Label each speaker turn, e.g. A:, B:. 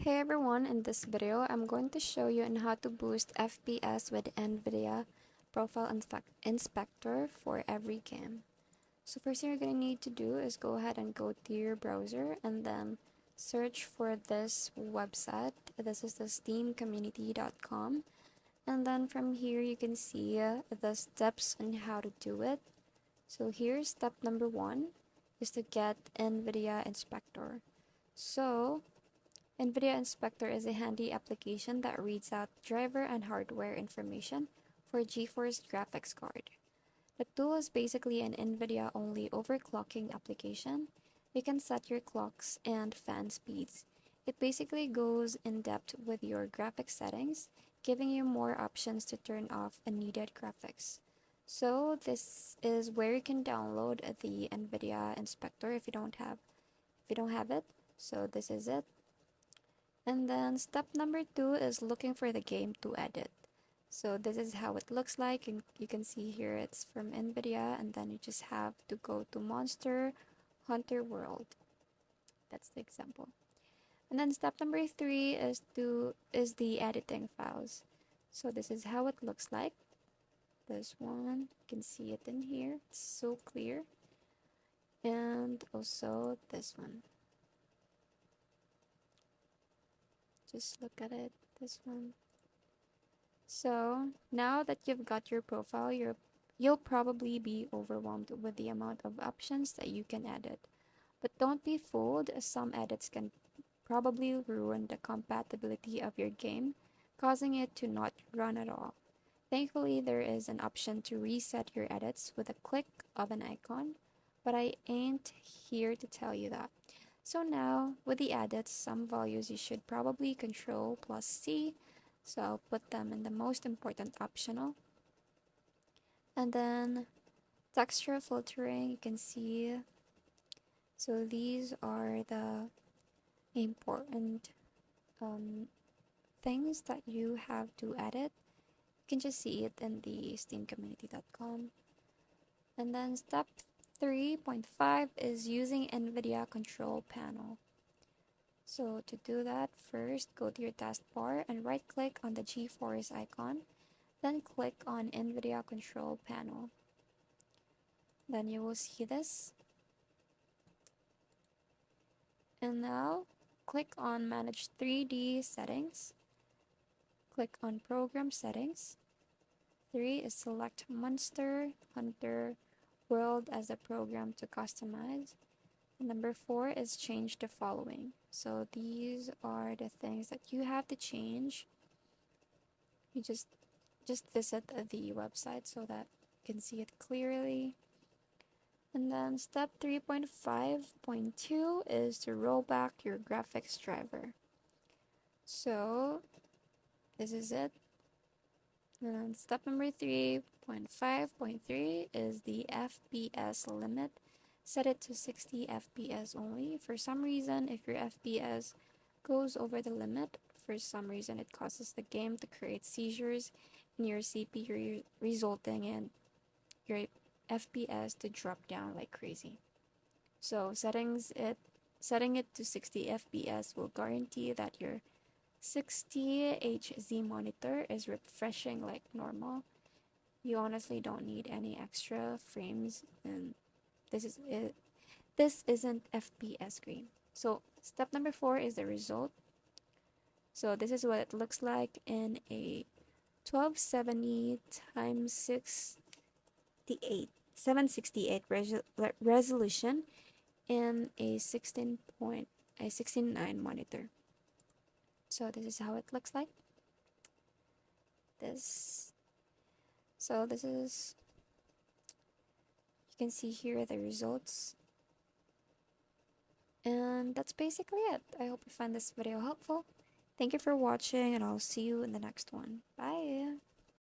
A: Hey everyone, in this video, I'm going to show you on how to boost FPS with Nvidia Profile Inspector for every game. So first thing you're going to need to do is go ahead and go to your browser and then search for this website. This is the steamcommunity.com, and then from here you can see the steps on how to do it. So here's step number 1 is to get Nvidia Inspector. So Nvidia Inspector is a handy application that reads out driver and hardware information for GeForce graphics card. The tool is basically an Nvidia-only overclocking application. You can set your clocks and fan speeds. It basically goes in depth with your graphics settings, giving you more options to turn off unneeded graphics. So this is where you can download the Nvidia Inspector if you don't have it. So this is it. And then step number 2 is looking for the game to edit. So this is how it looks like, and you can see here it's from Nvidia, and then you just have to go to Monster Hunter World. That's the example. And then step number 3 is the editing files. So this is how it looks like. This one, you can see it in here. It's so clear. And also this one. Just look at it, this one. So now that you've got your profile, you'll probably be overwhelmed with the amount of options that you can edit. But don't be fooled, as some edits can probably ruin the compatibility of your game, causing it to not run at all. Thankfully, there is an option to reset your edits with a click of an icon, but I ain't here to tell you that. So now, with the edits, some values you should probably Control plus C, so I'll put them in the most important optional. And then texture filtering, you can see. So these are the important things that you have to edit. You can just see it in the steamcommunity.com. And then step 3.5 is using Nvidia control panel. So to do that, first go to your taskbar and right click on the GeForce icon, then click on Nvidia control panel. Then you will see this. And now click on manage 3D settings. Click on program settings. 3 is select Monster Hunter World as a program to customize. Number 4 is change the following. So these are the things that you have to change. You just visit the website so that you can see it clearly. And then step 3.5.2 is to roll back your graphics driver. So this is it. And then step number 3.5.3 is the FPS limit. Set it to 60 FPS only. For some reason, if your FPS goes over the limit, for some reason it causes the game to create seizures in your CPU, resulting in your FPS to drop down like crazy. So setting it to 60 FPS will guarantee that your 60 Hz monitor is refreshing like normal. You honestly don't need any extra frames, and this is it. This isn't FPS game. So step number 4 is the result. So this is what it looks like in a 1270 times 768 resolution in a 16.9 monitor. So this is how it looks like. This is, you can see here the results. And that's basically it. I hope you find this video helpful. Thank you for watching, and I'll see you in the next one. Bye!